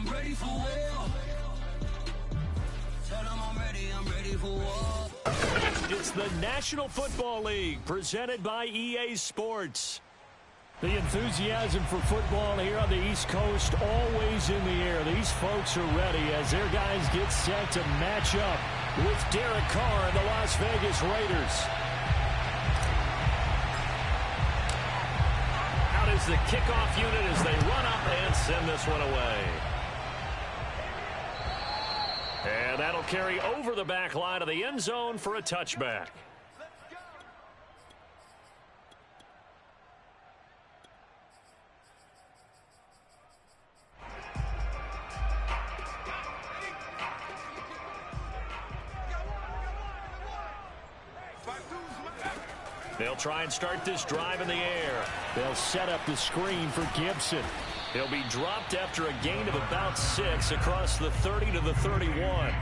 I'm ready for war. Tell them I'm ready for war. It's the National Football League presented by EA Sports. The enthusiasm for football here on the East Coast always in the air. These folks are ready as their guys get set to match up with Derek Carr and the Las Vegas Raiders. Out is the kickoff unit as they run up and send this one away. And that'll carry over the back line of the end zone for a touchback. They'll try and start this drive in the air. They'll set up the screen for Gibson. He'll be dropped after a gain of about 6 across the 30 to the 31.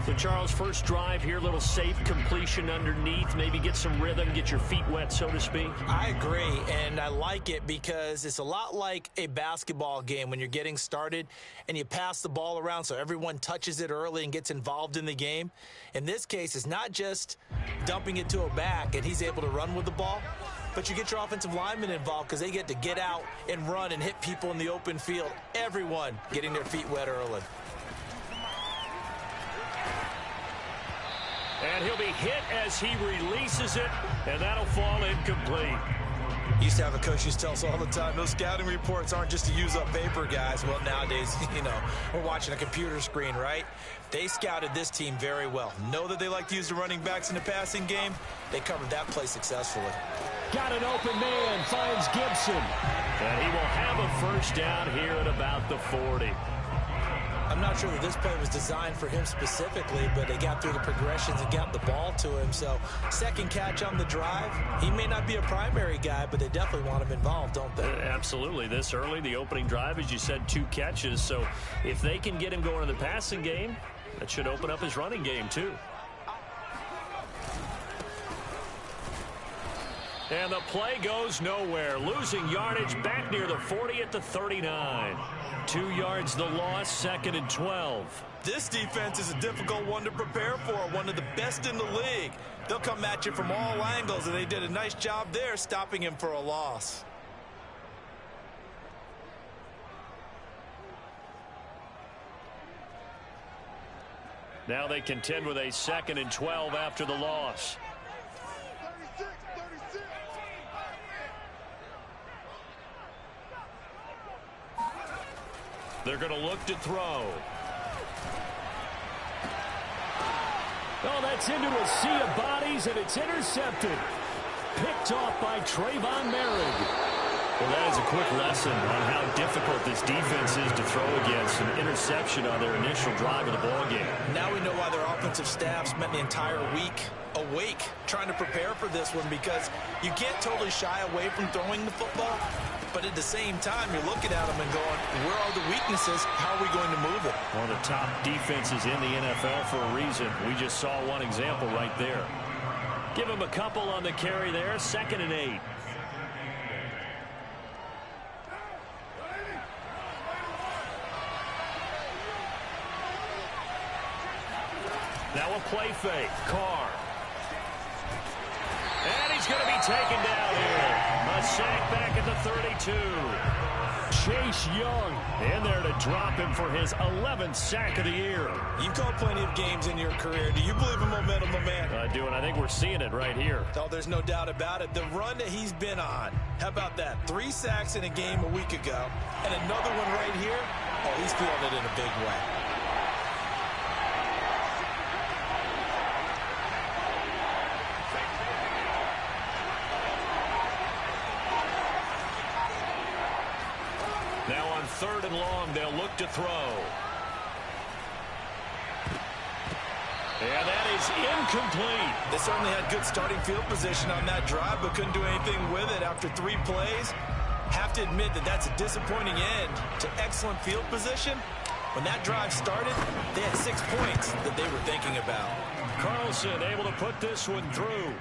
So, Charles, first drive here, little safe completion underneath. Maybe get some rhythm, get your feet wet, so to speak. I agree, and I like it because it's a lot like a basketball game when you're getting started and you pass the ball around so everyone touches it early and gets involved in the game. In this case, it's not just dumping it to a back and he's able to run with the ball, but you get your offensive linemen involved because they get to get out and run and hit people in the open field. Everyone getting their feet wet early. And he'll be hit as he releases it, and that'll fall incomplete. Used to have a coach who used to tell us all the time, those scouting reports aren't just to use up paper, guys. Well, nowadays, we're watching a computer screen, right? They scouted this team very well. Know that they like to use the running backs in the passing game. They covered that play successfully. Got an open man, finds Gibson. And he will have a first down here at about the 40. I'm not sure that this play was designed for him specifically, but they got through the progressions and got the ball to him. So, second catch on the drive. He may not be a primary guy, but they definitely want him involved, don't they? Absolutely. This early, the opening drive, as you said, 2 catches. So, if they can get him going in the passing game, that should open up his running game, too. And the play goes nowhere. Losing yardage back near the 40 at the 39. 2 yards the loss, 2nd and 12. This defense is a difficult one to prepare for, one of the best in the league. They'll come at you from all angles, and they did a nice job there stopping him for a loss. Now they contend with a 2nd and 12 after the loss. They're going to look to throw. Oh, that's into a sea of bodies, and it's intercepted. Picked off by Trayvon Merrick. Well, that is a quick lesson on how difficult this defense is to throw against. An interception on their initial drive of the ballgame. Now we know why their offensive staff spent the entire week awake trying to prepare for this one, because you can't totally shy away from throwing the football. But at the same time, you're looking at them and going, where are the weaknesses? How are we going to move it? One of the top defenses in the NFL for a reason. We just saw one example right there. Give him a couple on the carry there. 2nd and 8. Now a play fake. Carr. And he's going to be taken down here. A sack back at the 32. Chase Young in there to drop him for his 11th sack of the year. You've called plenty of games in your career. Do you believe in momentum, my man? I do, and I think we're seeing it right here. Oh, there's no doubt about it. The run that he's been on. How about that? 3 sacks in a game a week ago, and another one right here. Oh, he's feeling it in a big way. Now on 3rd and long, they'll look to throw. And that is incomplete. They certainly had good starting field position on that drive, but couldn't do anything with it after 3 plays. Have to admit that that's a disappointing end to excellent field position. When that drive started, they had 6 points that they were thinking about. Carlson able to put this one through.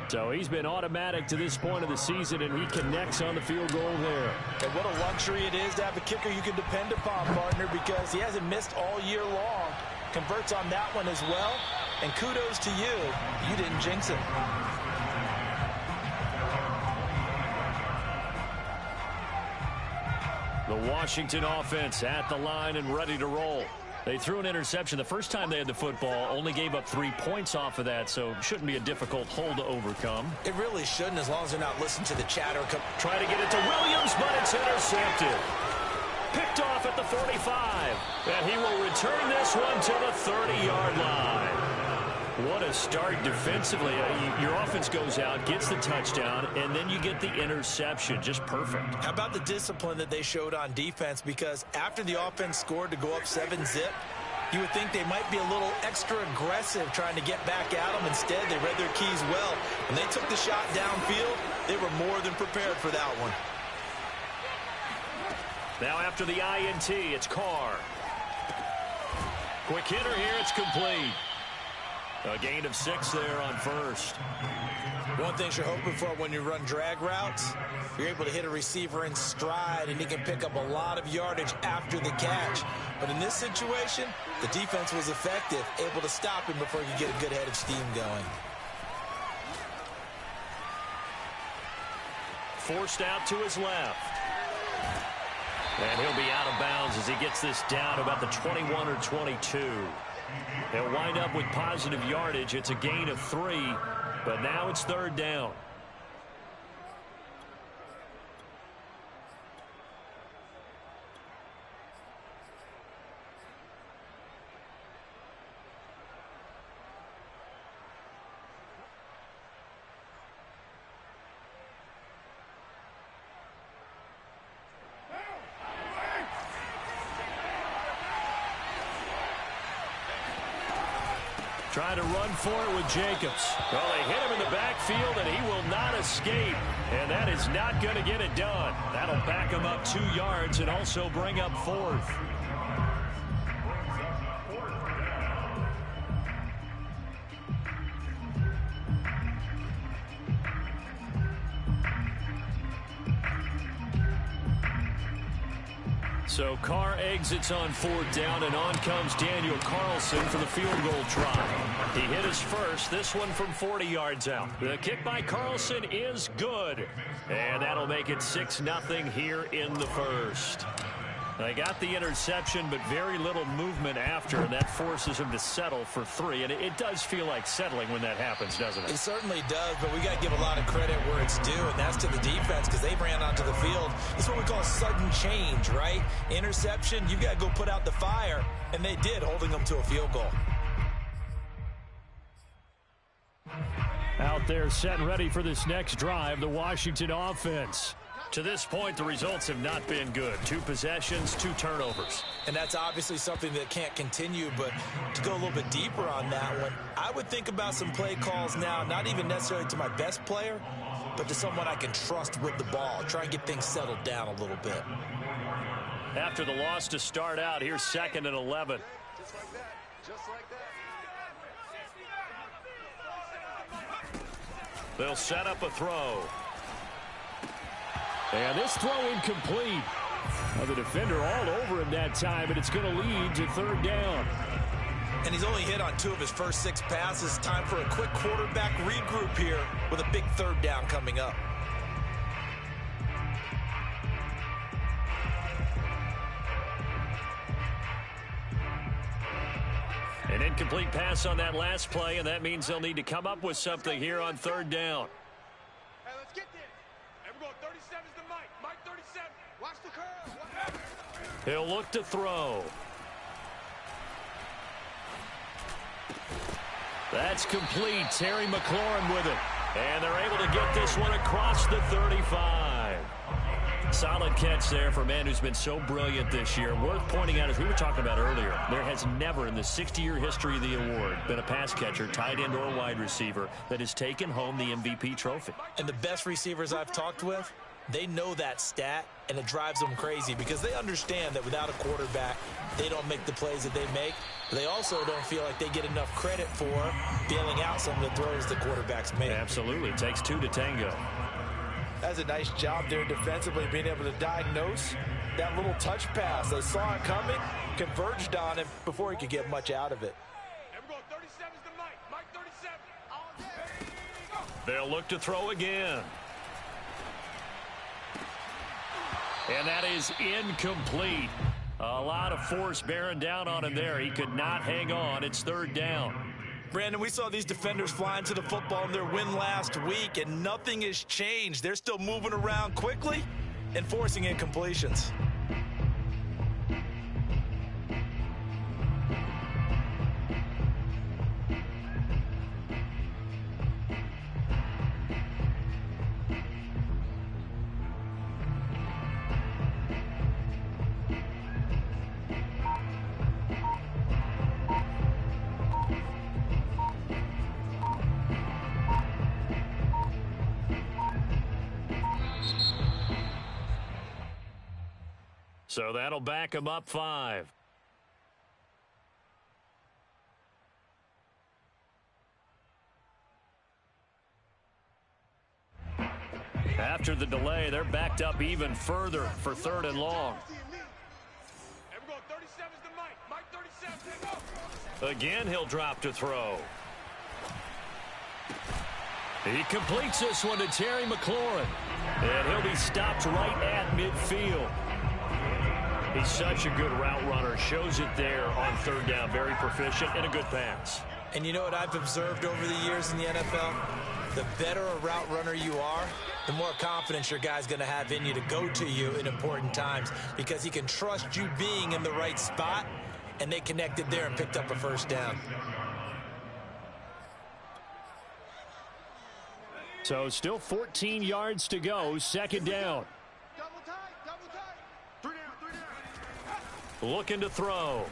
So he's been automatic to this point of the season, and he connects on the field goal there. And what a luxury it is to have a kicker you can depend upon, partner, because he hasn't missed all year long. Converts on that one as well. And kudos to you. You didn't jinx it. The Washington offense at the line and ready to roll. They threw an interception the first time they had the football, only gave up 3 points off of that, so shouldn't be a difficult hole to overcome. It really shouldn't, as long as they're not listening to the chatter. Try to get it to Williams, but it's intercepted. Picked off at the 45, and he will return this one to the 30-yard line. What a start defensively. Your offense goes out, gets the touchdown, and then you get the interception. Just perfect. How about the discipline that they showed on defense? Because after the offense scored to go up 7-zip, you would think they might be a little extra aggressive trying to get back at them. Instead, they read their keys well. When they took the shot downfield, they were more than prepared for that one. Now after the INT, it's Carr. Quick hitter here, it's complete. A gain of 6 there on first. One thing you're hoping for when you run drag routes, you're able to hit a receiver in stride, and he can pick up a lot of yardage after the catch. But in this situation, the defense was effective, able to stop him before you get a good head of steam going. Forced out to his left. And he'll be out of bounds as he gets this down about the 21 or 22. They'll wind up with positive yardage. It's a gain of 3, but now it's 3rd down. Trying to run for it with Jacobs. Well, they hit him in the backfield, and he will not escape. And that is not going to get it done. That'll back him up 2 yards and also bring up 4th. So Carr exits on 4th down, and on comes Daniel Carlson for the field goal try. He hit his first, this one from 40 yards out. The kick by Carlson is good, and that'll make it 6-0 here in the first. They got the interception, but very little movement after, and that forces him to settle for 3. And it does feel like settling when that happens, doesn't it? It certainly does, but we got to give a lot of credit where it's due, and that's to the defense, because they ran onto the field. It's what we call sudden change, right? Interception, you got to go put out the fire, and they did, holding them to a field goal. Out there set and ready for this next drive, the Washington offense. To this point, the results have not been good. 2 possessions, 2 turnovers. And that's obviously something that can't continue, but to go a little bit deeper on that one, I would think about some play calls now, not even necessarily to my best player, but to someone I can trust with the ball. Try and get things settled down a little bit. After the loss to start out, here's 2nd and 11. Just like that. Just like that. They'll set up a throw. And this throw incomplete. Well, the defender all over him that time, but it's going to lead to 3rd down. And he's only hit on 2 of his first 6 passes. Time for a quick quarterback regroup here with a big 3rd down coming up. An incomplete pass on that last play, and that means they'll need to come up with something here on 3rd down. Hey, let's get this. Hey, we're going 37's to Mike. Mike 37. Watch the curve. He'll look to throw. That's complete. Terry McLaurin with it. And they're able to get this one across the 35. Solid catch there for a man who's been so brilliant this year. Worth pointing out, as we were talking about earlier, there has never in the 60-year history of the award been a pass catcher, tight end, or wide receiver that has taken home the MVP trophy. And the best receivers I've talked with, They know that stat, and it drives them crazy because they understand that without a quarterback, they don't make the plays that they make. They also don't feel like they get enough credit for bailing out some of the throws the quarterbacks make. Absolutely. It takes two to tango. That's a nice job there defensively, being able to diagnose that little touch pass. They saw it coming, converged on him before he could get much out of it. Everyone, 37's the Mike. Mike 37. All day. They'll look to throw again. And that is incomplete. A lot of force bearing down on him there. He could not hang on. It's third down. Brandon, we saw these defenders flying to the football in their win last week, and nothing has changed. They're still moving around quickly and forcing incompletions. So that'll back him up 5. After the delay, they're backed up even further for third and long. Everyone, 37's the Mike. Mike 37. Again, he'll drop to throw. He completes this one to Terry McLaurin. And he'll be stopped right at midfield. He's such a good route runner. Shows it there on third down. Very proficient and a good pass. And you know what I've observed over the years in the NFL? The better a route runner you are, the more confidence your guy's going to have in you to go to you in important times because he can trust you being in the right spot, and they connected there and picked up a first down. So still 14 yards to go. Second down. Double tight. 3 down. Looking to throw.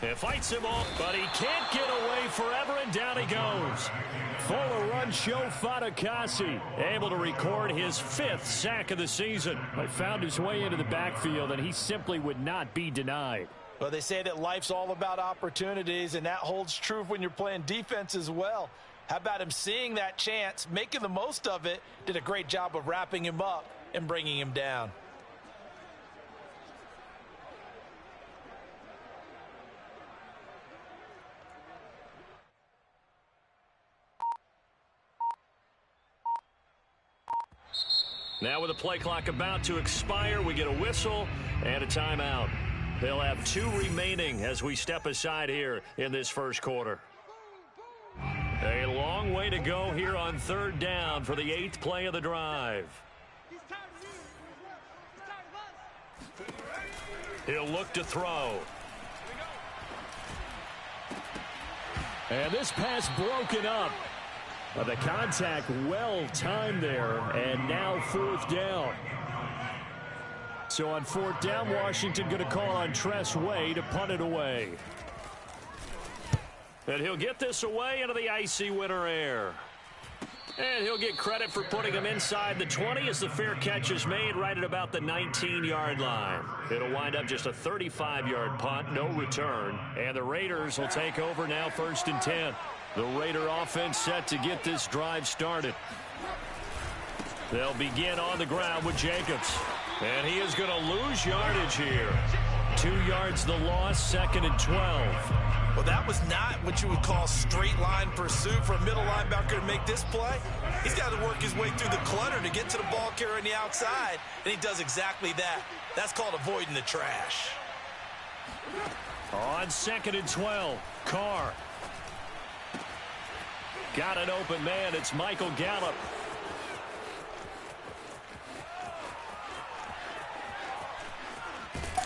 It fights him off, but he can't get away forever, and down he goes. Full run show Fatukasi, able to record his 5th sack of the season. He found his way into the backfield, and he simply would not be denied. Well, they say that life's all about opportunities, and that holds true when you're playing defense as well. How about him seeing that chance, making the most of it, did a great job of wrapping him up and bringing him down. Now with the play clock about to expire, we get a whistle and a timeout. They'll have 2 remaining as we step aside here in this first quarter. A long way to go here on third down for the 8th play of the drive. He'll look to throw. And this pass broken up. The contact well timed there, and now 4th down. So on 4th down, Washington going to call on Tress Way to punt it away. And he'll get this away into the icy winter air. And he'll get credit for putting him inside the 20 as the fair catch is made right at about the 19-yard line. It'll wind up just a 35-yard punt, no return. And the Raiders will take over now 1st and 10. The Raider offense set to get this drive started. They'll begin on the ground with Jacobs. And he is going to lose yardage here. 2 yards the loss, 2nd and 12. Well, that was not what you would call straight line pursuit for a middle linebacker to make this play. He's got to work his way through the clutter to get to the ball carrier on the outside, and he does exactly that. That's called avoiding the trash. On 2nd and 12, Carr. Got an open man. It's Michael Gallup.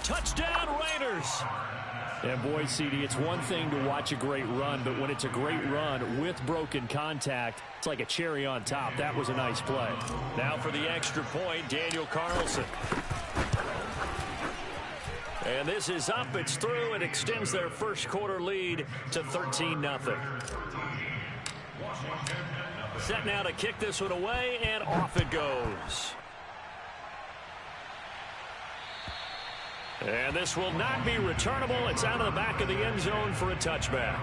Touchdown, Raiders. And boy, CD, it's one thing to watch a great run, but when it's a great run with broken contact, it's like a cherry on top. That was a nice play. Now for the extra point, Daniel Carlson. And this is up. It's through. It extends their first quarter lead to 13-0. Set now to kick this one away, and off it goes. And this will not be returnable. It's out of the back of the end zone for a touchback.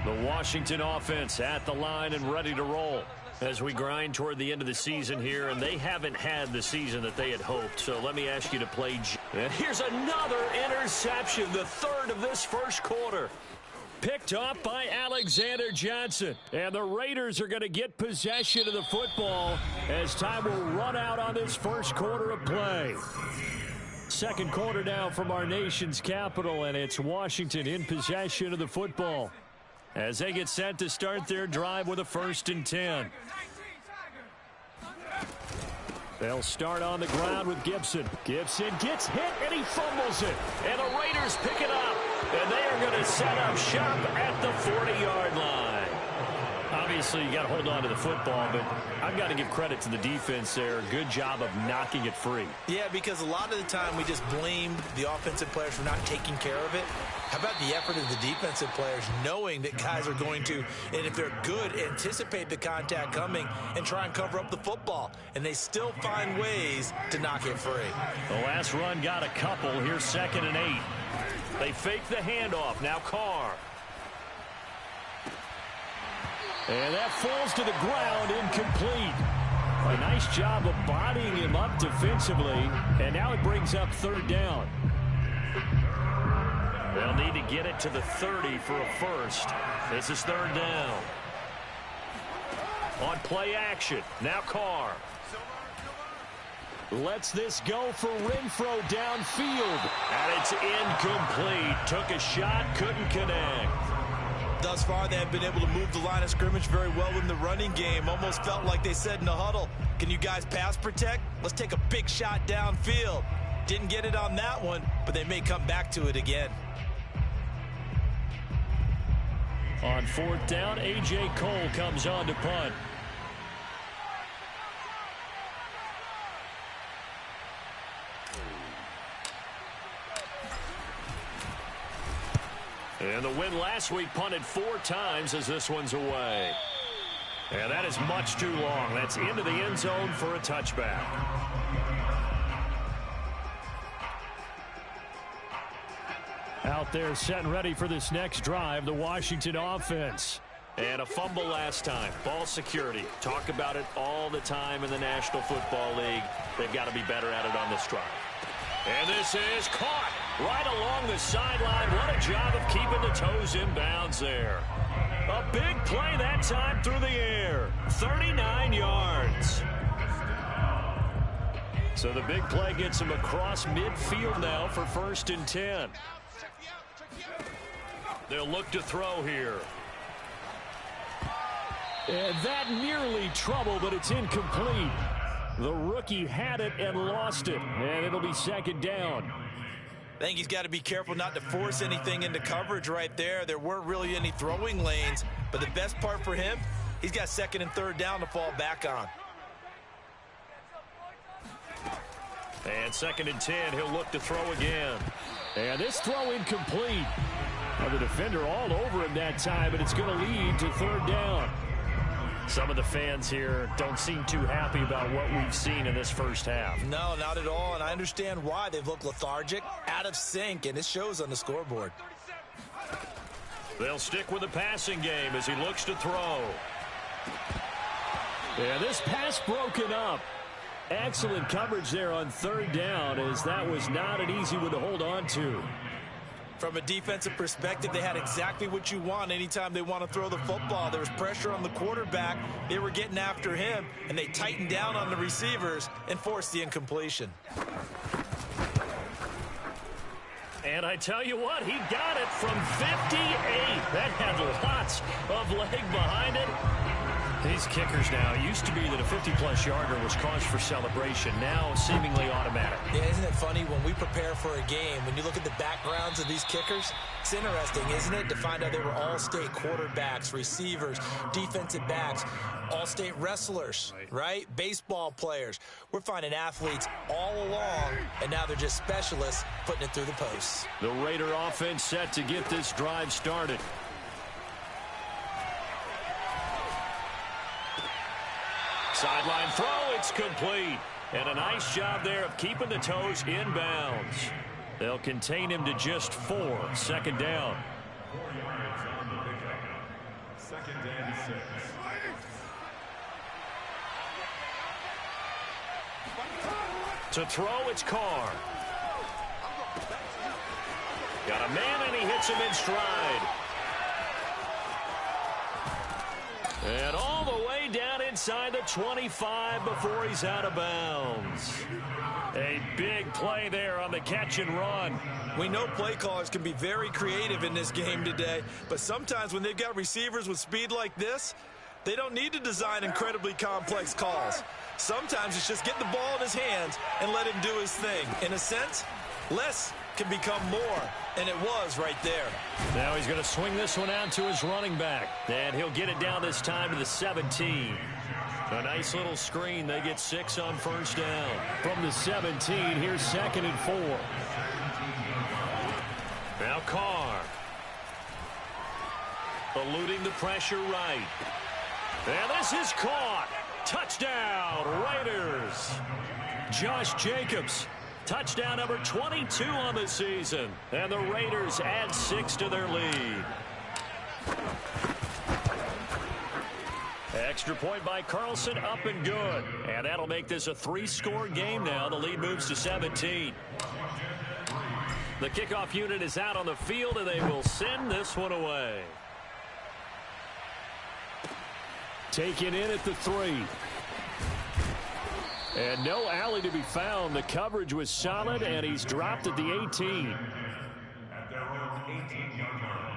The Washington offense at the line and ready to roll as we grind toward the end of the season here, and they haven't had the season that they had hoped. So let me ask you to play. And here's another interception, the third of this first quarter. Picked off by Alexander Johnson. And the Raiders are going to get possession of the football as time will run out on this first quarter of play. Second quarter now from our nation's capital, and it's Washington in possession of the football as they get set to start their drive with a 1st and 10. They'll start on the ground with Gibson. Gibson gets hit, and he fumbles it. And the Raiders pick it up, and they are going to set up shop at the 40-yard line. Obviously, you got to hold on to the football, but I've got to give credit to the defense there. Good job of knocking it free. Yeah, because a lot of the time we just blame the offensive players for not taking care of it. How about the effort of the defensive players knowing that guys are going to, and if they're good, anticipate the contact coming and try and cover up the football. And they still find ways to knock it free. The last run got a couple. Here's 2nd and 8. They fake the handoff. Now Carr. And that falls to the ground, incomplete. A nice job of bodying him up defensively. And now it brings up 3rd down. They'll need to get it to the 30 for a first. This is 3rd down. On play action. Now Carr. Lets this go for Renfro downfield. And it's incomplete. Took a shot, couldn't connect. Thus far, they have been able to move the line of scrimmage very well in the running game. Almost felt like they said in the huddle, can you guys pass protect? Let's take a big shot downfield. Didn't get it on that one, but they may come back to it again. On 4th down, A.J. Cole comes on to punt. And the win last week punted 4 times as this one's away. And that is much too long. That's into the end zone for a touchback. Out there set and ready for this next drive, the Washington offense. And a fumble last time. Ball security. Talk about it all the time in the National Football League. They've got to be better at it on this drive. And this is caught right along the sideline. What a job of keeping the toes in bounds there. A big play that time through the air. 39 yards. So the big play gets him across midfield now for 1st and 10. They'll look to throw here. And that nearly trouble, but it's incomplete. The rookie had it and lost it, and it'll be 2nd down. I think he's got to be careful not to force anything into coverage right there. There weren't really any throwing lanes, but the best part for him, he's got 2nd and 3rd down to fall back on. And 2nd and 10, he'll look to throw again. And this throw incomplete. Well, the defender all over him that time, and it's going to lead to 3rd down. Some of the fans here don't seem too happy about what we've seen in this first half. No, not at all, and I understand why. They've looked lethargic, out of sync, and it shows on the scoreboard. They'll stick with the passing game as he looks to throw. Yeah, this pass broken up. Excellent coverage there on 3rd down, as that was not an easy one to hold on to. From a defensive perspective, they had exactly what you want anytime they want to throw the football. There was pressure on the quarterback. They were getting after him, and they tightened down on the receivers and forced the incompletion. And I tell you what, he got it from 58. That had lots of leg behind it. These kickers now, it used to be that a 50-plus yarder was cause for celebration. Now seemingly automatic. Yeah, isn't it funny when we prepare for a game, when you look at the backgrounds of these kickers, it's interesting, isn't it, to find out they were all-state quarterbacks, receivers, defensive backs, all-state wrestlers, right? Baseball players. We're finding athletes all along, and now they're just specialists putting it through the posts. The Raider offense set to get this drive started. Sideline throw, it's complete. And a nice job there of keeping the toes in bounds. They'll contain him to just 4. Second down. Second and 6. To throw, it's Carr. Got a man, and he hits him in stride. And all the way down inside the 25 before he's out of bounds. A big play there on the catch and run. We know play callers can be very creative in this game today, but sometimes when they've got receivers with speed like this, they don't need to design incredibly complex calls. Sometimes it's just get the ball in his hands and let him do his thing. In a sense, less can become more, and it was right there. Now he's going to swing this one out to his running back. And he'll get it down this time to the 17. A nice little screen. They get 6 on first down. From the 17, here's 2nd and 4. Now Carr. Eluding the pressure right. And this is caught. Touchdown, Raiders. Josh Jacobs. Touchdown number 22 on the season. And the Raiders add 6 to their lead. Extra point by Carlson, up and good. And that'll make this a 3-score game now. The lead moves to 17. The kickoff unit is out on the field, and they will send this one away. Taken in at the 3. And no alley to be found. The coverage was solid, and he's dropped at the 18. At their own 18-yard line.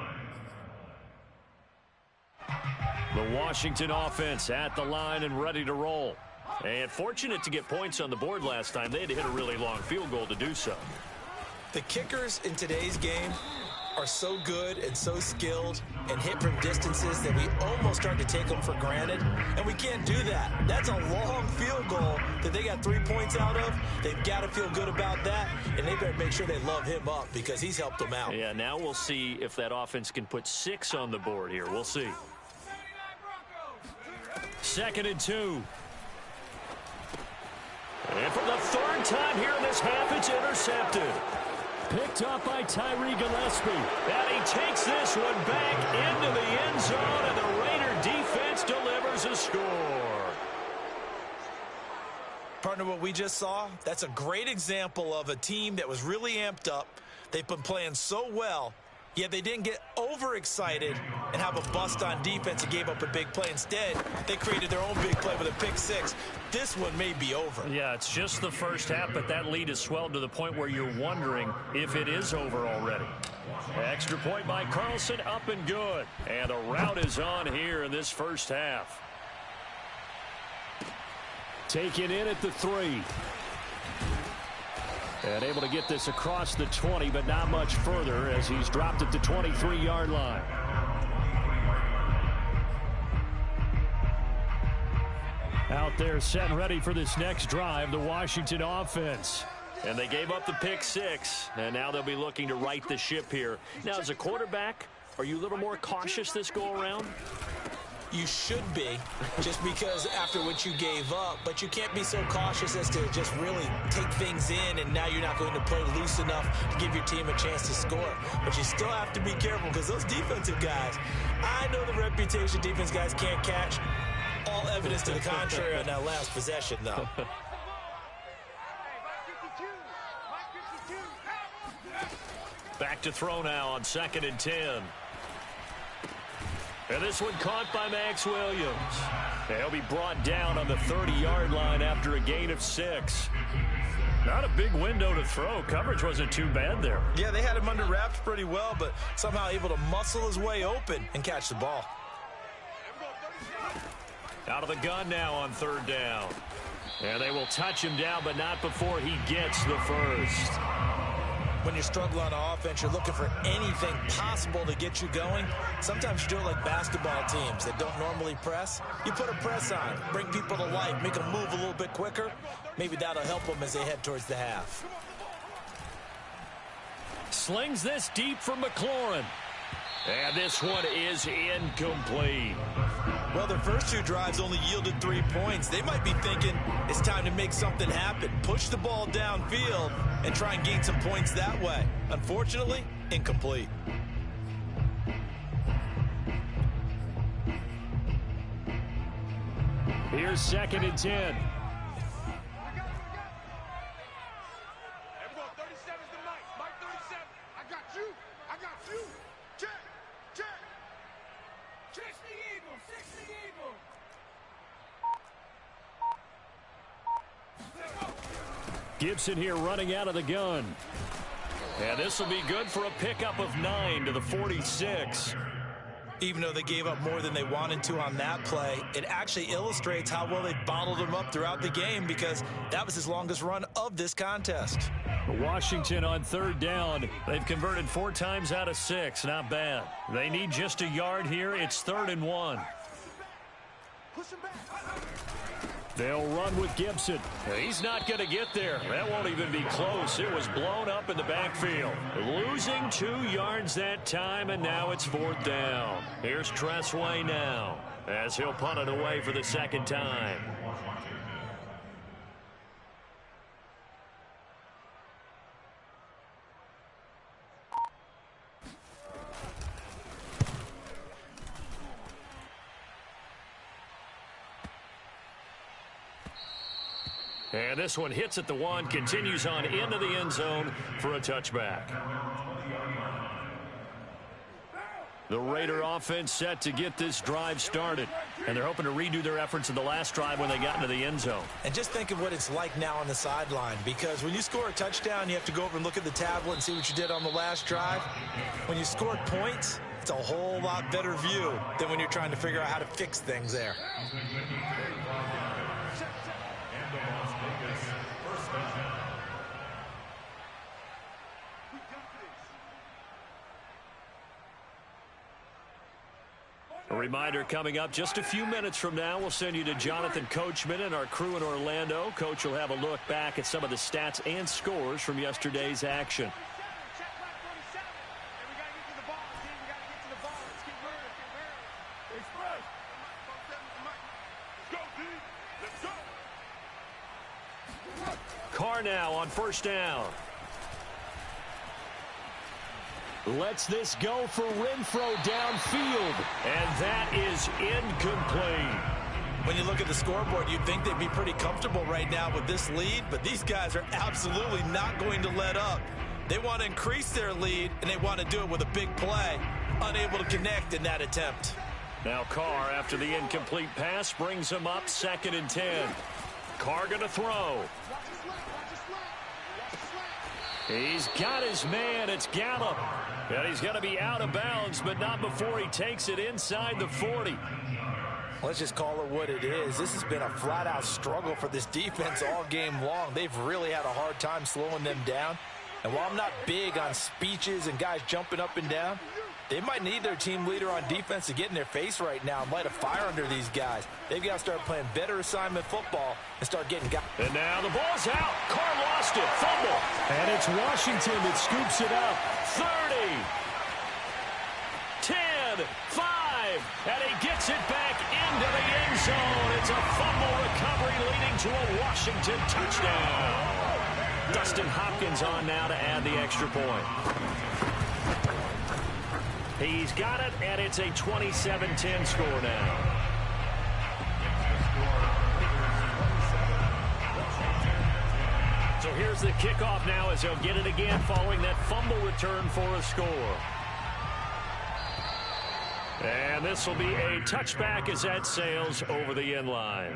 The Washington offense at the line and ready to roll. And fortunate to get points on the board last time. They had to hit a really long field goal to do so. The kickers in today's game are so good and so skilled and hit from distances that we almost start to take them for granted, and we can't do that. That's a long field goal that they got 3 points out of. They've got to feel good about that, and they better make sure they love him up because he's helped them out. Yeah, now we'll see if that offense can put 6 on the board here. We'll see. 2nd and 2. And for the 3rd time here in this half, it's intercepted. Picked up by Tyree Gillespie. And he takes this one back into the end zone, and the Raider defense delivers a score. Partner, what we just saw, that's a great example of a team that was really amped up. They've been playing so well, yet they didn't get overexcited and have a bust on defense and gave up a big play. Instead, they created their own big play with a pick 6. This one may be over. Yeah, it's just the first half, but that lead has swelled to the point where you're wondering if it is over already. Extra point by Carlson, up and good. And the route is on here in this first half. Taken in at the 3. And able to get this across the 20, but not much further as he's dropped at the 23-yard line. Out there set and ready for this next drive, the Washington offense. And they gave up the pick 6, and now they'll be looking to right the ship here. Now, as a quarterback, are you a little more cautious this go-around? You should be, just because after what you gave up, but you can't be so cautious as to just really take things in, and now you're not going to play loose enough to give your team a chance to score. But you still have to be careful because those defensive guys, I know the reputation defense guys can't catch. All evidence to the contrary on that last possession, though. Back to throw now on 2nd and 10. And this one caught by Max Williams. He'll be brought down on the 30-yard line after a gain of 6. Not a big window to throw. Coverage wasn't too bad there. Yeah, they had him under wraps pretty well, but somehow able to muscle his way open and catch the ball. Out of the gun now on 3rd down. And they will touch him down, but not before he gets the first. When you're struggling on offense, you're looking for anything possible to get you going. Sometimes you do it like basketball teams that don't normally press. You put a press on, bring people to life, make them move a little bit quicker. Maybe that'll help them as they head towards the half. Slings this deep for McLaurin. And this one is incomplete. Well, their first 2 drives only yielded 3 points. They might be thinking it's time to make something happen. Push the ball downfield and try and gain some points that way. Unfortunately, incomplete. Here's 2nd and 10. Everyone, 37's the Mike. Mike 37. I got you. I got you. Check. Check. 60 Eagle. 60 Eagle. Gibson here running out of the gun. And this will be good for a pickup of 9 to the 46. Even though they gave up more than they wanted to on that play, it actually illustrates how well they bottled them up throughout the game, because that was his longest run of this contest. Washington on 3rd down. They've converted 4 times out of 6. Not bad. They need just a yard here. It's 3rd and 1. Push him back. They'll run with Gibson. He's not going to get there. That won't even be close. It was blown up in the backfield. Losing 2 yards that time, and now it's 4th down. Here's Tressway now, as he'll punt it away for the 2nd time. And this one hits at the 1, continues on into the end zone for a touchback. The Raider offense set to get this drive started. And they're hoping to redo their efforts in the last drive when they got into the end zone. And just think of what it's like now on the sideline, because when you score a touchdown, you have to go over and look at the tablet and see what you did on the last drive. When you score points, it's a whole lot better view than when you're trying to figure out how to fix things there. A reminder coming up just a few minutes from now, we'll send you to Jonathan Coachman and our crew in Orlando. Coach will have a look back at some of the stats and scores from yesterday's action. Check back 47. And we got to get to the ball, team. We got to get to the ball. Let's get moving. Express. Let's go, team. Let's go. Carr now on 1st down. Lets this go for Renfro downfield. And that is incomplete. When you look at the scoreboard, you'd think they'd be pretty comfortable right now with this lead, but these guys are absolutely not going to let up. They want to increase their lead, and they want to do it with a big play. Unable to connect in that attempt. Now Carr, after the incomplete pass, brings him up 2nd and 10. Carr going to throw. He's got his man. It's Gallup. And he's going to be out of bounds, but not before he takes it inside the 40. Let's just call it what it is. This has been a flat-out struggle for this defense all game long. They've really had a hard time slowing them down. And while I'm not big on speeches and guys jumping up and down, they might need their team leader on defense to get in their face right now and light a fire under these guys. They've got to start playing better assignment football and start getting guys. And now the ball's out. Carr lost it. Fumble. And it's Washington that scoops it up. 30. 10. 5. And he gets it back into the end zone. It's a fumble recovery leading to a Washington touchdown. Dustin Hopkins on now to add the extra point. He's got it, and it's a 27-10 score now. So here's the kickoff now as he'll get it again following that fumble return for a score. And this will be a touchback as that sails over the end line.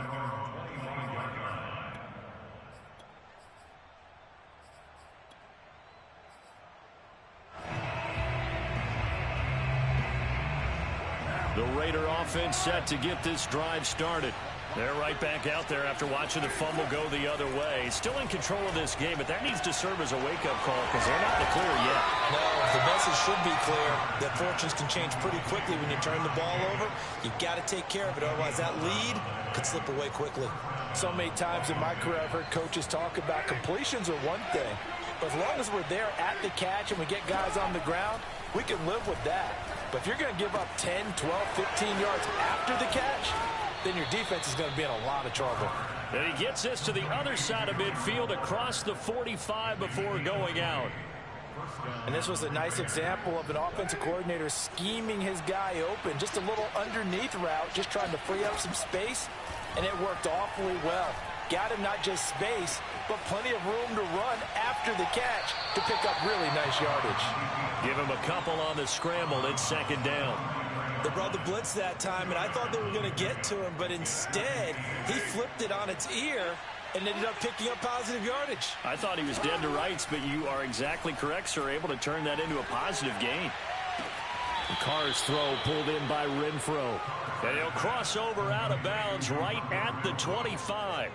The Raider offense set to get this drive started. They're right back out there after watching the fumble go the other way. Still in control of this game, but that needs to serve as a wake-up call because they're not in the clear yet. No, the message should be clear that fortunes can change pretty quickly when you turn the ball over. You've got to take care of it, otherwise that lead could slip away quickly. So many times in my career I've heard coaches talk about completions are one thing, but as long as we're there at the catch and we get guys on the ground, we can live with that. But if you're going to give up 10, 12, 15 yards after the catch, then your defense is going to be in a lot of trouble. And he gets this to the other side of midfield across the 45 before going out. And this was a nice example of an offensive coordinator scheming his guy open. Just a little underneath route, just trying to free up some space, and it worked awfully well. Got him not just space, but plenty of room to run after the catch to pick up really nice yardage. Give him a couple on the scramble. It's second down. They brought the blitz that time, and I thought they were going to get to him, but instead, he flipped it on its ear and ended up picking up positive yardage. I thought he was dead to rights, but you are exactly correct, sir. Able to turn that into a positive gain. Carr's throw pulled in by Renfro. And he'll cross over out of bounds right at the 25.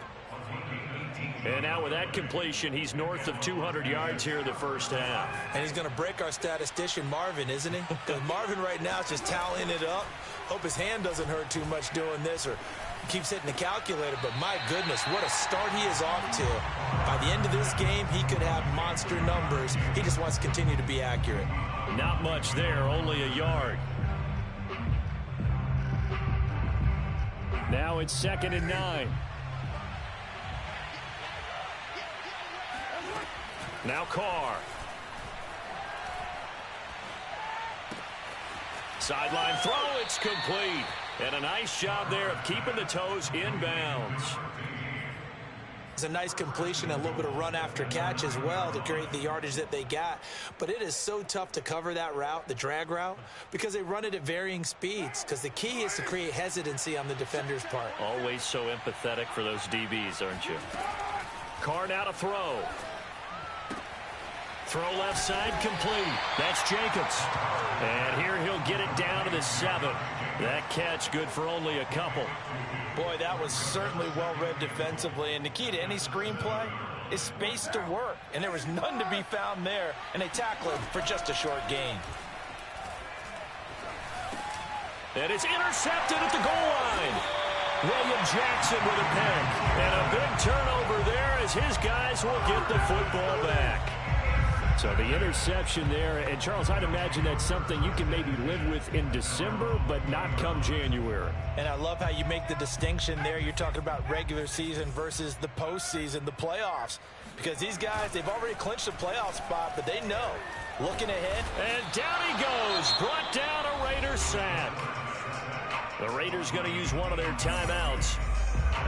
And now with that completion, he's north of 200 yards here in the first half. And he's going to break our statistician, Marvin, isn't he? Because Marvin right now is just tallying it up. Hope his hand doesn't hurt too much doing this or keeps hitting the calculator. But my goodness, what a start he is off to. By the end of this game, he could have monster numbers. He just wants to continue to be accurate. Not much there, only a yard. Now it's 2nd and 9. Now Carr. Sideline throw, it's complete. And a nice job there of keeping the toes inbounds. It's a nice completion, a little bit of run after catch as well to create the yardage that they got. But it is so tough to cover that route, the drag route, because they run it at varying speeds. Because the key is to create hesitancy on the defender's part. Always so empathetic for those DBs, aren't you? Carr now to throw. Throw left side complete. That's Jacobs. And here he'll get it down to the 7. That catch good for only a couple. Boy, that was certainly well-read defensively. And the key to any screenplay is space to work. And there was none to be found there. And they tackle it for just a short gain. And it's intercepted at the goal line. William Jackson with a pick. And a big turnover there as his guys will get the football back. So the interception there, and Charles, I'd imagine that's something you can maybe live with in December, but not come January. And I love how you make the distinction there. You're talking about regular season versus the postseason, the playoffs. Because these guys, they've already clinched a playoff spot, but they know. Looking ahead. And down he goes. Brought down a Raider sack. The Raiders going to use one of their timeouts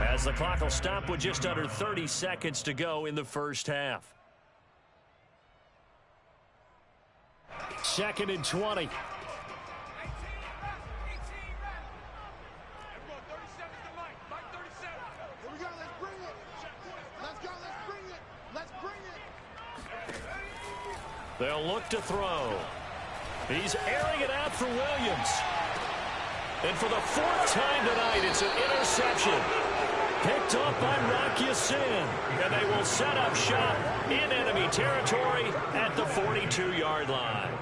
as the clock will stop with just under 30 seconds to go in the first half. 2nd and 20. Everyone, 37 is the mic. Mic 37. Here we go. Let's bring it. Let's go. Let's bring it. Let's bring it. They'll look to throw. He's airing it out for Williams. And for the 4th time tonight, it's an interception. Picked up by Rock Ya-Sin. And they will set up shop in enemy territory at the 42-yard line.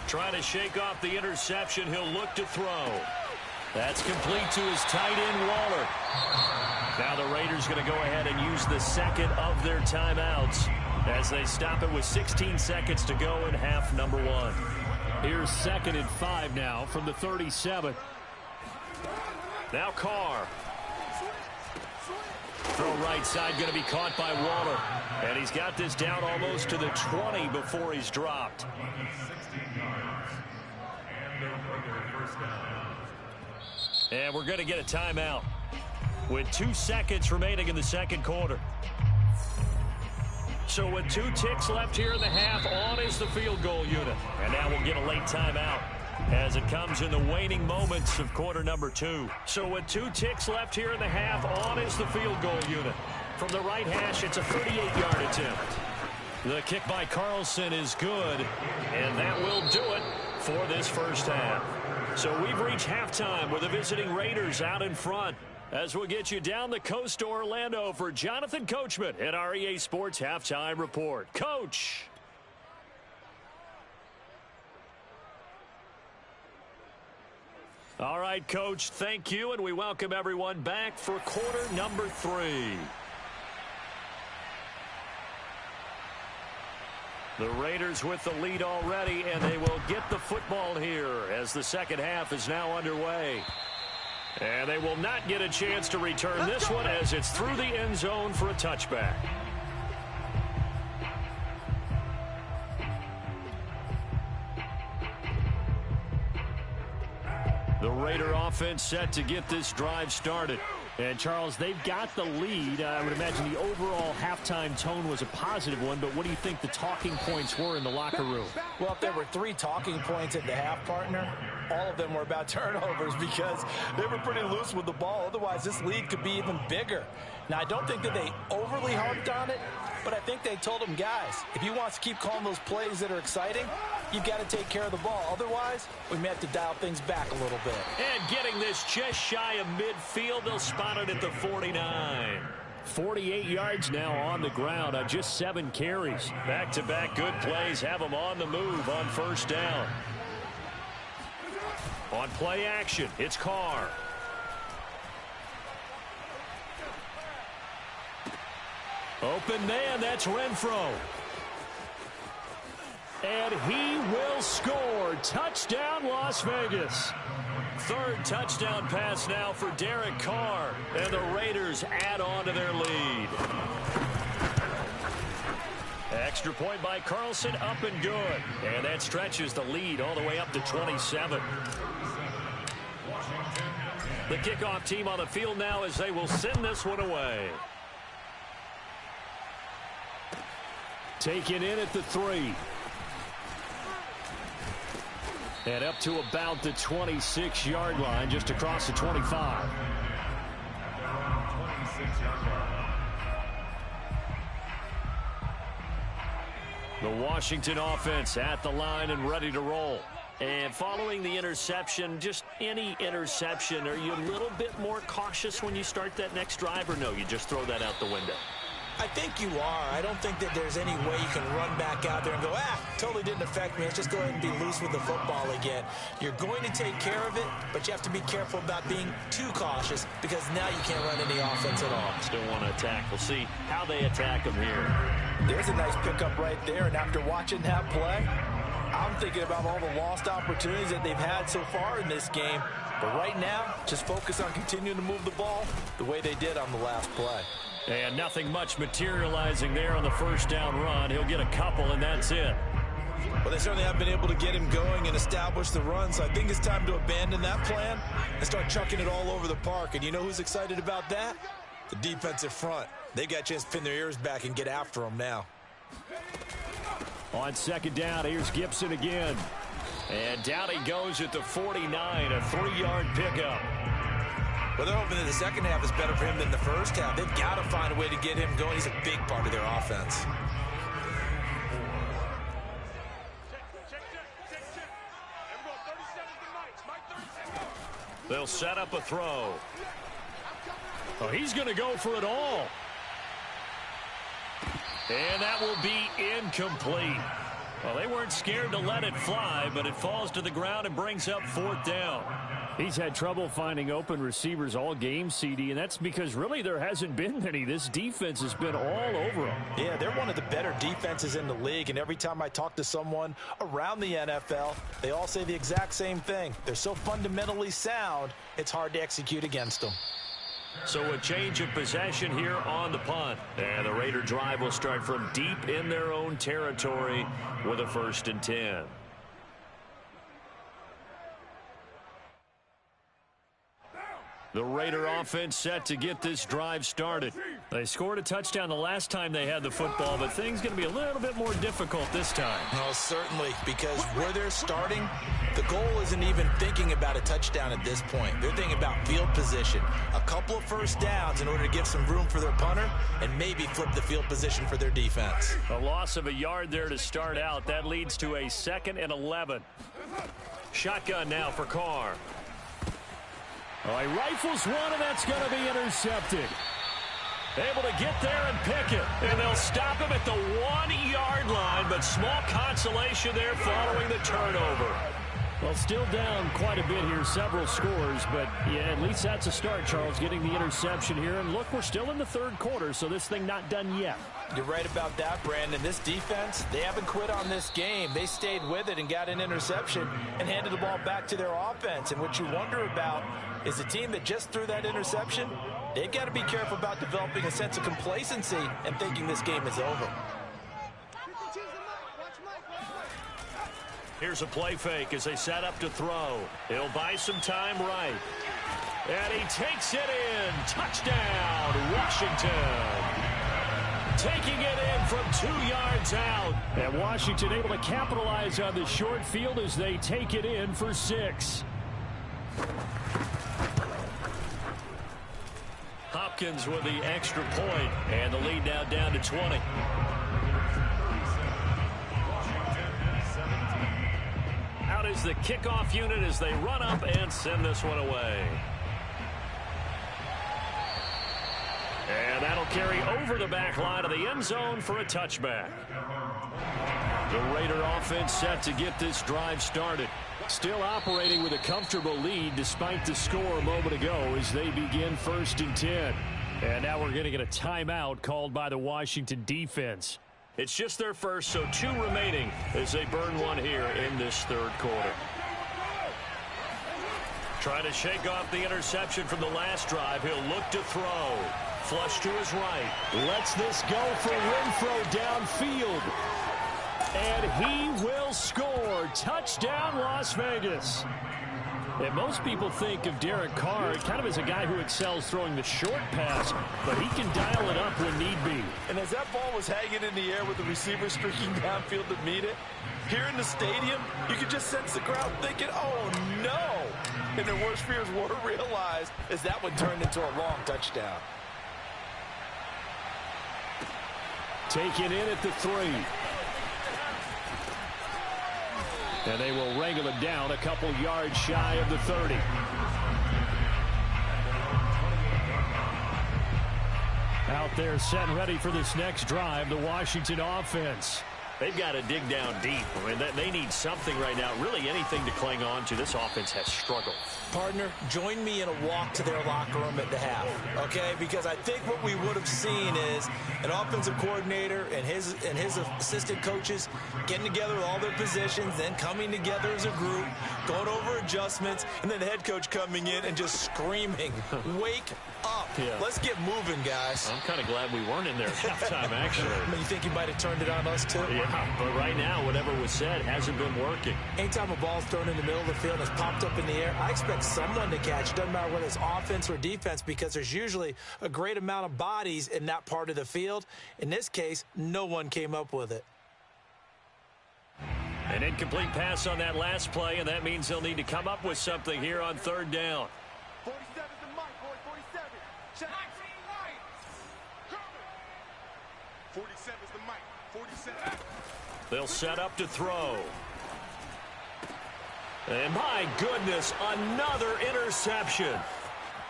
Trying to shake off the interception. He'll look to throw. That's complete to his tight end, Waller. Now the Raiders going to go ahead and use the 2nd of their timeouts as they stop it with 16 seconds to go in half number 1. Here's 2nd and 5 now from the 37. Now Carr. Throw right side going to be caught by Waller. And he's got this down almost to the 20 before he's dropped. And we're going to get a timeout with 2 seconds remaining in the second quarter. So with 2 ticks left here in the half, on is the field goal unit. And now we'll get a late timeout as it comes in the waning moments of quarter number 2. So with 2 ticks left here in the half, on is the field goal unit. From the right hash, it's a 38-yard attempt. The kick by Carlson is good, and that will do it for this first half. So we've reached halftime with the visiting Raiders out in front As we'll get you down the coast to Orlando for Jonathan Coachman at our EA Sports Halftime Report. Coach. All right, Coach, thank you, and we welcome everyone back for quarter number 3. The Raiders with the lead already, and they will get the football here as the second half is now underway. And they will not get a chance to return this one as it's through the end zone for a touchback. The Raider offense set to get this drive started. And, Charles, they've got the lead. I would imagine the overall halftime tone was a positive one, but what do you think the talking points were in the locker room? Well, if there were 3 talking points at the half, partner, all of them were about turnovers because they were pretty loose with the ball. Otherwise, this lead could be even bigger. Now, I don't think that they overly harped on it, but I think they told them, guys, if you want to keep calling those plays that are exciting, you've got to take care of the ball. Otherwise, we may have to dial things back a little bit. And getting this just shy of midfield, they'll spot it at the 49. 48 yards now on the ground on just 7 carries. Back-to-back good plays have them on the move on first down. On play action, it's Carr. Open man, that's Renfro. And he will score. Touchdown, Las Vegas. Third touchdown pass now for Derek Carr. And the Raiders add on to their lead. Extra point by Carlson, up and good. And that stretches the lead all the way up to 27. The kickoff team on the field now as they will send this one away. Taken in at the 3. And up to about the 26-yard line, just across the 25. The Washington offense at the line and ready to roll. And following the interception, just any interception, are you a little bit more cautious when you start that next drive, or no, you just throw that out the window? I think you are. I don't think that there's any way you can run back out there and go, totally didn't affect me. Let's just go ahead and be loose with the football again. You're going to take care of it, but you have to be careful about being too cautious because now you can't run any offense at all. Still want to attack. We'll see how they attack them here. There's a nice pickup right there, and after watching that play, I'm thinking about all the lost opportunities that they've had so far in this game. But right now, just focus on continuing to move the ball the way they did on the last play. And nothing much materializing there on the first down run. He'll get a couple, and that's it. Well, they certainly have been able to get him going and establish the run, so I think it's time to abandon that plan and start chucking it all over the park. And you know who's excited about that? The defensive front. They got a chance to pin their ears back and get after him now. On second down, here's Gibson again. And down he goes at the 49, a 3-yard pickup. Well, they're hoping that the second half is better for him than the first half. They've got to find a way to get him going. He's a big part of their offense. They'll set up a throw. Oh, he's going to go for it all. And that will be incomplete. Well, they weren't scared to let it fly, but it falls to the ground and brings up 4th down. He's had trouble finding open receivers all game, CD, and that's because really there hasn't been many. This defense has been all over him. Yeah, they're one of the better defenses in the league, and every time I talk to someone around the NFL, they all say the exact same thing. They're so fundamentally sound, it's hard to execute against them. So a change of possession here on the punt. And the Raider drive will start from deep in their own territory with a 1st and 10. The Raider offense set to get this drive started. They scored a touchdown the last time they had the football, but things going to be a little bit more difficult this time. No, certainly, because where they're starting, the goal isn't even thinking about a touchdown at this point. They're thinking about field position, a couple of first downs in order to give some room for their punter and maybe flip the field position for their defense. A loss of a yard there to start out. That leads to a 2nd and 11. Shotgun now for Carr. Oh, he rifles one, and that's going to be intercepted. Able to get there and pick it. And they'll stop him at the 1-yard line, but small consolation there following the turnover. Well, still down quite a bit here, several scores, but yeah, at least that's a start, Charles, getting the interception here. And look, we're still in the third quarter, so this thing not done yet. You're right about that, Brandon. This defense, they haven't quit on this game. They stayed with it and got an interception and handed the ball back to their offense. And what you wonder about is the team that just threw that interception, they've got to be careful about developing a sense of complacency and thinking this game is over. Here's a play fake as they set up to throw. He'll buy some time right. And he takes it in. Touchdown, Washington. Taking it in from 2 yards out. And Washington able to capitalize on the short field as they take it in for 6. Hopkins with the extra point, and the lead now down to 20. Out is the kickoff unit as they run up and send this one away. And that'll carry over the back line of the end zone for a touchback. The Raider offense set to get this drive started. Still operating with a comfortable lead despite the score a moment ago as they begin 1st and 10. And now we're going to get a timeout called by the Washington defense. It's just their first, so 2 remaining as they burn one here in this third quarter. Trying to shake off the interception from the last drive. He'll look to throw. Flush to his right. Lets this go for Renfro downfield. And he will score. Touchdown, Las Vegas. And most people think of Derek Carr kind of as a guy who excels throwing the short pass, but he can dial it up when need be. And as that ball was hanging in the air with the receiver streaking downfield to meet it, here in the stadium, you could just sense the crowd thinking, oh, no. And their worst fears were realized as that one turned into a long touchdown. Taken in at the 3. And they will wrangle it down a couple yards shy of the 30. Out there set and ready for this next drive, the Washington offense. They've got to dig down deep. I mean, they need something right now, really anything to cling on to. This offense has struggled. Partner, join me in a walk to their locker room at the half, okay? Because I think what we would have seen is an offensive coordinator and his assistant coaches getting together with all their positions, then coming together as a group, going over adjustments, and then the head coach coming in and just screaming, wake up. Yeah. Let's get moving, guys. I'm kind of glad we weren't in there at halftime, actually. I mean, you think he might have turned it on us, too? Yeah, but right now, whatever was said hasn't been working. Anytime a ball's thrown in the middle of the field and it's popped up in the air, I expect someone to catch it. Doesn't matter whether it's offense or defense, because there's usually a great amount of bodies in that part of the field. In this case, no one came up with it. An incomplete pass on that last play, and that means they'll need to come up with something here on 3rd down. 47's the mic, boy, 47. Check. 47's the mic, 47. They'll set up to throw. And my goodness, another interception.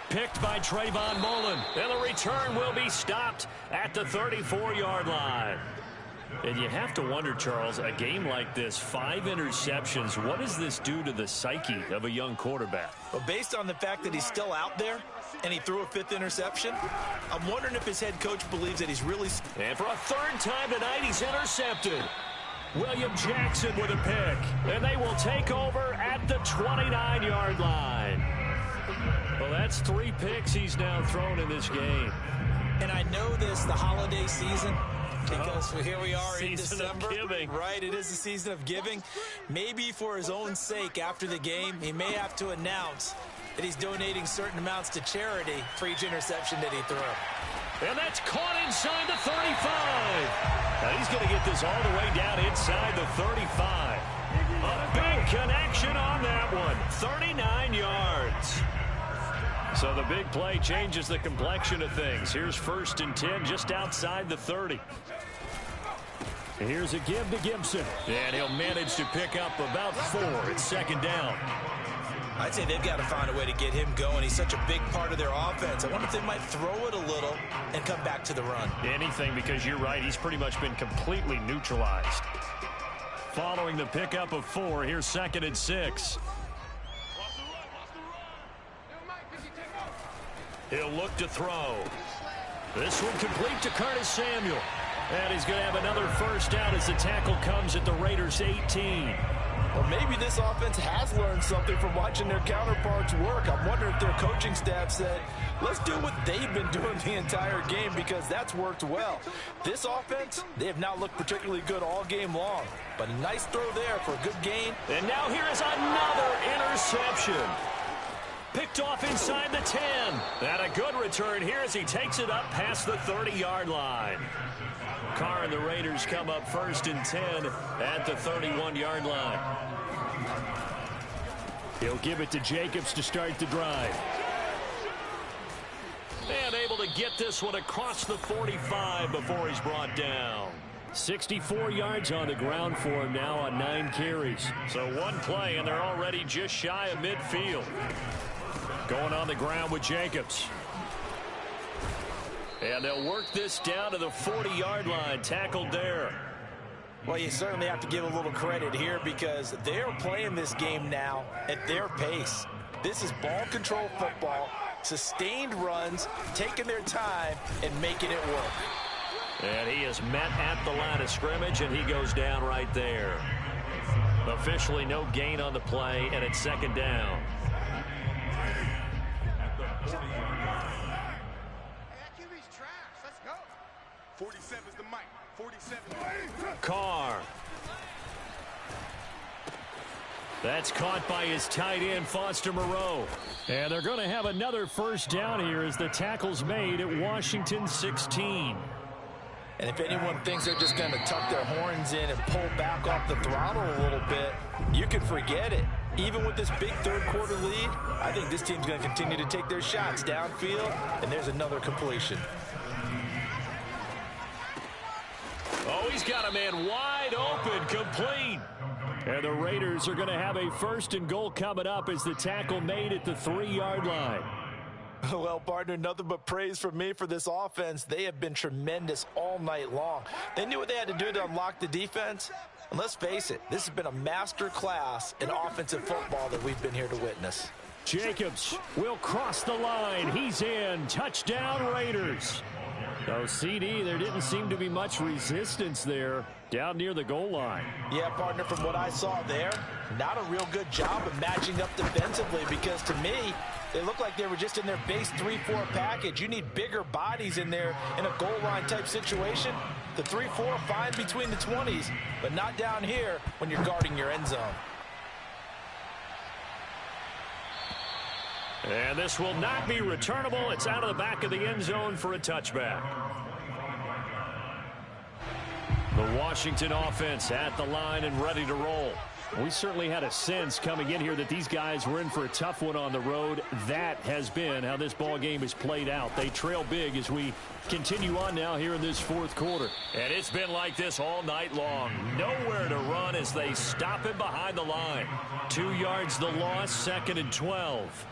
Picked by Trayvon Mullen. And the return will be stopped at the 34-yard line. And you have to wonder, Charles, a game like this, 5 interceptions, what does this do to the psyche of a young quarterback? Well, based on the fact that he's still out there and he threw a 5th interception, I'm wondering if his head coach believes that he's really... And for a 3rd time tonight, he's intercepted. William Jackson with a pick. And they will take over at the 29-yard line. Well, that's 3 picks he's now thrown in this game. And I know this, the holiday season, because here we are in December. Season of giving. Right, it is the season of giving. Maybe for his own sake after the game, he may have to announce that he's donating certain amounts to charity for each interception that he threw. And that's caught inside the 35. Now he's going to get this all the way down inside the 35. A big connection on that one. 39 yards. So the big play changes the complexion of things. Here's 1st and 10 just outside the 30. Here's a give to Gibson. And he'll manage to pick up about 4 at 2nd down. I'd say they've got to find a way to get him going. He's such a big part of their offense. I wonder if they might throw it a little and come back to the run. Anything, because you're right. He's pretty much been completely neutralized. Following the pickup of 4, here's 2nd and 6. He'll look to throw. This one complete to Curtis Samuel. And he's going to have another first down as the tackle comes at the Raiders' 18. Well, maybe this offense has learned something from watching their counterparts work. I'm wondering if their coaching staff said, let's do what they've been doing the entire game, because that's worked well. This offense, they have not looked particularly good all game long. But a nice throw there for a good gain. And now here is another interception. Picked off inside the 10. And a good return here as he takes it up past the 30-yard line. Carr and the Raiders come up 1st and 10 at the 31-yard line. He'll give it to Jacobs to start the drive. And able to get this one across the 45 before he's brought down. 64 yards on the ground for him now on 9 carries. So one play, and they're already just shy of midfield. Going on the ground with Jacobs. And they'll work this down to the 40-yard line. Tackled there. Well, you certainly have to give a little credit here, because they're playing this game now at their pace. This is ball control football, sustained runs, taking their time, and making it work. And he is met at the line of scrimmage, and he goes down right there. Officially no gain on the play, and it's 2nd down. QB's trash. Let's go. 47 is the mic. 47. Carr. That's caught by his tight end, Foster Moreau. And they're going to have another first down here as the tackle's made at Washington 16. And if anyone thinks they're just going to tuck their horns in and pull back off the throttle a little bit, you can forget it. Even with this big third-quarter lead, I think this team's going to continue to take their shots downfield, and there's another completion. Oh, he's got a man wide open, complete. And the Raiders are going to have a 1st and goal coming up as the tackle made at the 3-yard line. Well, partner, nothing but praise from me for this offense. They have been tremendous all night long. They knew what they had to do to unlock the defense. And let's face it, this has been a master class in offensive football that we've been here to witness. Jacobs will cross the line. He's in. Touchdown, Raiders. No, CD, there didn't seem to be much resistance there down near the goal line. Yeah, partner, from what I saw there, not a real good job of matching up defensively, because to me, they look like they were just in their base 3-4 package. You need bigger bodies in there in a goal line type situation. The 3-4 fine between the 20s, but not down here when you're guarding your end zone. And this will not be returnable. It's out of the back of the end zone for a touchback. The Washington offense at the line and ready to roll. We certainly had a sense coming in here that these guys were in for a tough one on the road. That has been how this ball game has played out. They trail big as we continue on now here in this 4th quarter. And it's been like this all night long. Nowhere to run as they stop him behind the line. 2 yards the loss, 2nd and 12.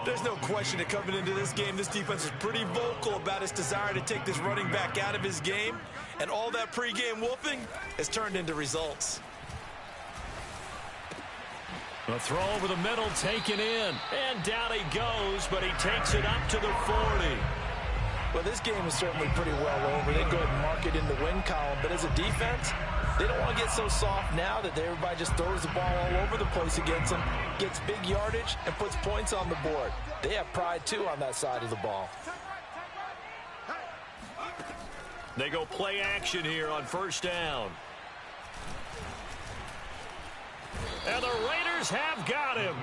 There's no question that coming into this game, this defense is pretty vocal about its desire to take this running back out of his game. And all that pregame wolfing has turned into results. A throw over the middle, taken in. And down he goes, but he takes it up to the 40. Well, this game is certainly pretty well over. They go ahead and mark it in the win column. But as a defense, they don't want to get so soft now that everybody just throws the ball all over the place against them, gets big yardage, and puts points on the board. They have pride, too, on that side of the ball. They go play action here on 1st down. And the Raiders have got him.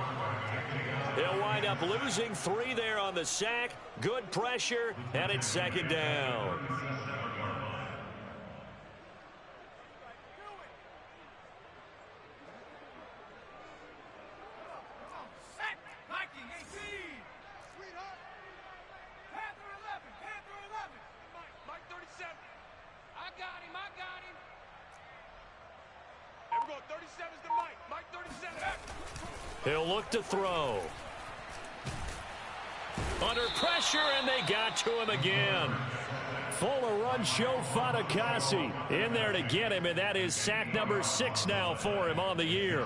They'll wind up losing 3 there on the sack. Good pressure, and it's 2nd down. Mike 37. I got him. There we go. 37 is the mic. Mike 37. He'll look to throw. Under pressure, and they got to him again. Fuller run show Fatukasi in there to get him, and that is sack number 6 now for him on the year.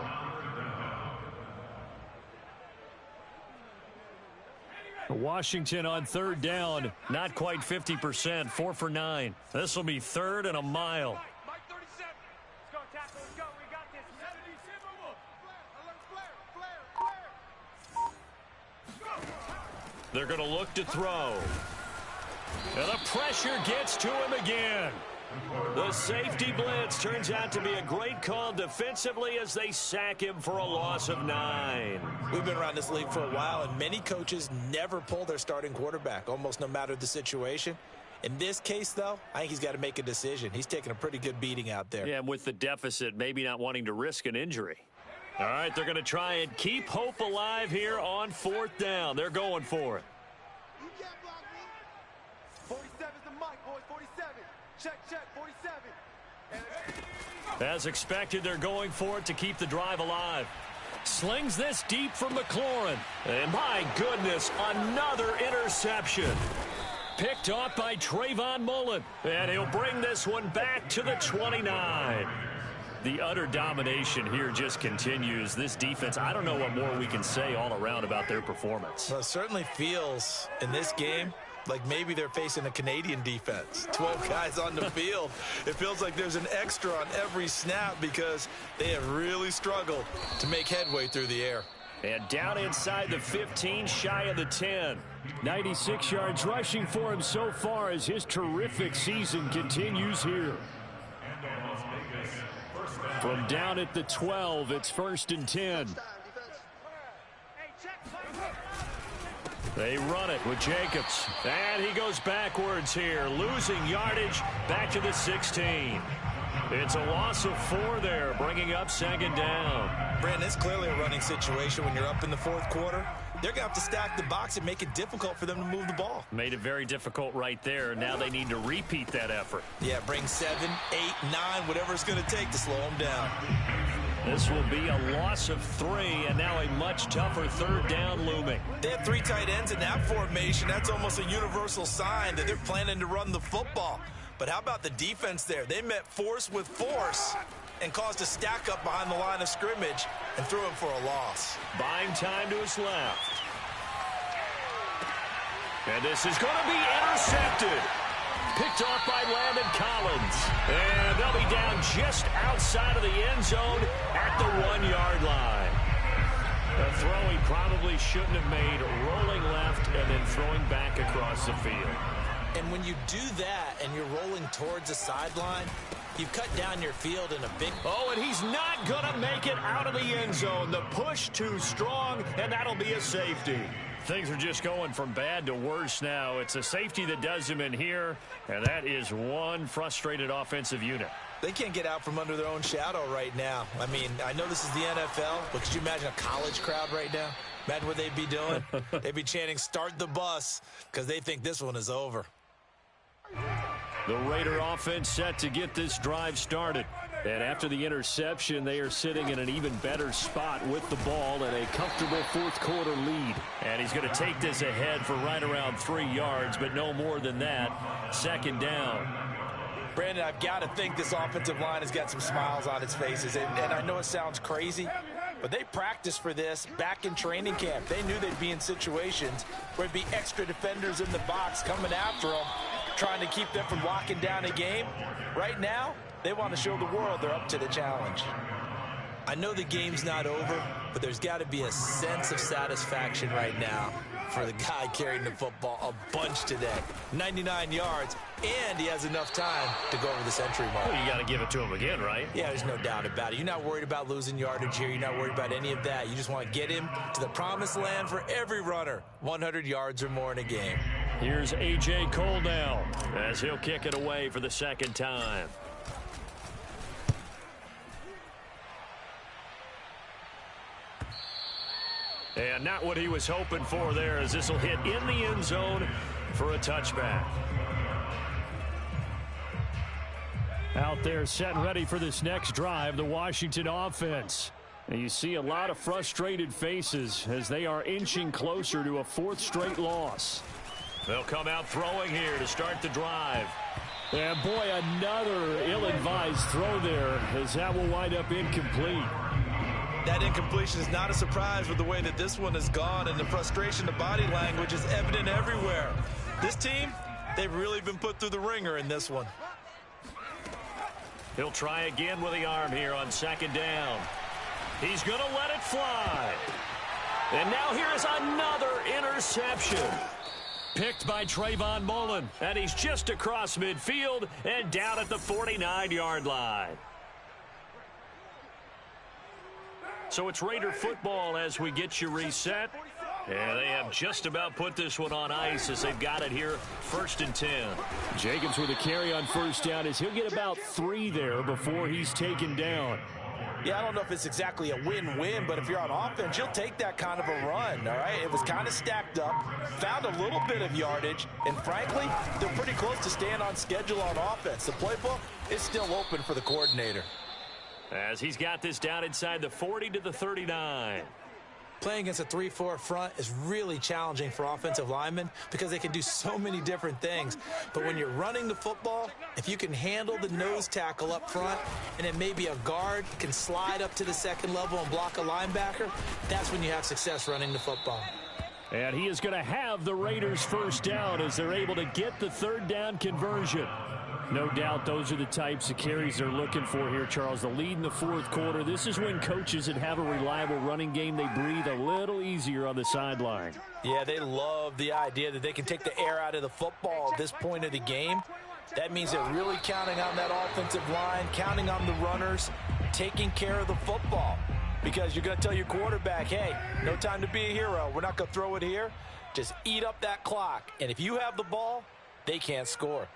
Washington on third down, not quite 50%, 4 for 9. This will be third and a mile. Mike 37. Let's go, tackle. Let's go. We got this. 77. Flare. They're going to look to throw. And the pressure gets to him again. The safety blitz turns out to be a great call defensively as they sack him for a loss of 9. We've been around this league for a while, and many coaches never pull their starting quarterback, almost no matter the situation. In this case, though, I think he's got to make a decision. He's taking a pretty good beating out there. Yeah, and with the deficit, maybe not wanting to risk an injury. All right, they're going to try and keep hope alive here on 4th down. They're going for it. You can't block me. 47's the mic, boys. 47. Check, 47. As expected, they're going for it to keep the drive alive. Slings this deep from McLaurin. And my goodness, another interception. Picked off by Trayvon Mullen. And he'll bring this one back to the 29. The utter domination here just continues. This defense, I don't know what more we can say all around about their performance. Well, it certainly feels in this game like maybe they're facing a Canadian defense. 12 guys on the field. It feels like there's an extra on every snap because they have really struggled to make headway through the air. And down inside the 15, shy of the 10. 96 yards rushing for him so far as his terrific season continues here. From down at the 12, it's 1st and 10. They run it with Jacobs. And he goes backwards here, losing yardage back to the 16. It's a loss of 4 there, bringing up 2nd down. Brandon, it's clearly a running situation when you're up in the 4th quarter. They're going to have to stack the box and make it difficult for them to move the ball. Made it very difficult right there. Now they need to repeat that effort. Yeah, bring 7, 8, 9, whatever it's going to take to slow them down. This will be a loss of 3, and now a much tougher 3rd down looming. They have 3 tight ends in that formation. That's almost a universal sign that they're planning to run the football. But how about the defense there? They met force with force and caused a stack up behind the line of scrimmage and threw him for a loss. Buying time to his left. And this is going to be intercepted. Picked off by Landon Collins. And they'll be down just outside of the end zone at the 1-yard line. A throw he probably shouldn't have made, rolling left and then throwing back across the field. And when you do that and you're rolling towards the sideline, you cut down your field in a big... Oh, and he's not going to make it out of the end zone. The push too strong, and that'll be a safety. Things are just going from bad to worse now. It's a safety that does him in here, and that is one frustrated offensive unit. They can't get out from under their own shadow right now. I mean, I know this is the NFL, but could you imagine a college crowd right now? Imagine what they'd be doing. They'd be chanting, "Start the bus," because they think this one is over. The Raider offense set to get this drive started. And after the interception, they are sitting in an even better spot with the ball and a comfortable 4th quarter lead. And he's going to take this ahead for right around 3 yards, but no more than that. 2nd down. Brandon, I've got to think this offensive line has got some smiles on its faces. And I know it sounds crazy, but they practiced for this back in training camp. They knew they'd be in situations where there'd be extra defenders in the box coming after them, trying to keep them from locking down a game. Right now, they want to show the world they're up to the challenge. I know the game's not over, but there's got to be a sense of satisfaction right now for the guy carrying the football a bunch today. 99 yards, and he has enough time to go over the century mark. Well, you got to give it to him again, right? Yeah, there's no doubt about it. You're not worried about losing yardage here. You're not worried about any of that. You just want to get him to the promised land for every runner. 100 yards or more in a game. Here's A.J. Cole now as he'll kick it away for the 2nd time. And not what he was hoping for there, as this will hit in the end zone for a touchback. Out there set and ready for this next drive, the Washington offense. And you see a lot of frustrated faces as they are inching closer to a 4th straight loss. They'll come out throwing here to start the drive. And boy, another ill-advised throw there as that will wind up incomplete. That incompletion is not a surprise with the way that this one has gone, and the frustration, the body language is evident everywhere. This team, they've really been put through the ringer in this one. He'll try again with the arm here on 2nd down. He's going to let it fly. And now here is another interception. Picked by Trayvon Mullen. And he's just across midfield and down at the 49-yard line. So it's Raider football as we get you reset. And they have just about put this one on ice as they've got it here 1st and 10. Jacobs with a carry on 1st down as he'll get about 3 there before he's taken down. Yeah, I don't know if it's exactly a win-win, but if you're on offense, you'll take that kind of a run, all right? It was kind of stacked up, found a little bit of yardage, and frankly, they're pretty close to staying on schedule on offense. The playbook is still open for the coordinator. As he's got this down inside the 40 to the 39. Playing against a 3-4 front is really challenging for offensive linemen because they can do so many different things. But when you're running the football, if you can handle the nose tackle up front and then maybe a guard can slide up to the 2nd level and block a linebacker, that's when you have success running the football. And he is going to have the Raiders 1st down as they're able to get the 3rd down conversion. No doubt those are the types of carries they're looking for here, Charles. The lead in the 4th quarter. This is when coaches that have a reliable running game, they breathe a little easier on the sideline. Yeah, they love the idea that they can take the air out of the football at this point of the game. That means they're really counting on that offensive line, counting on the runners, taking care of the football. Because you're going to tell your quarterback, hey, no time to be a hero. We're not going to throw it here. Just eat up that clock. And if you have the ball, they can't score.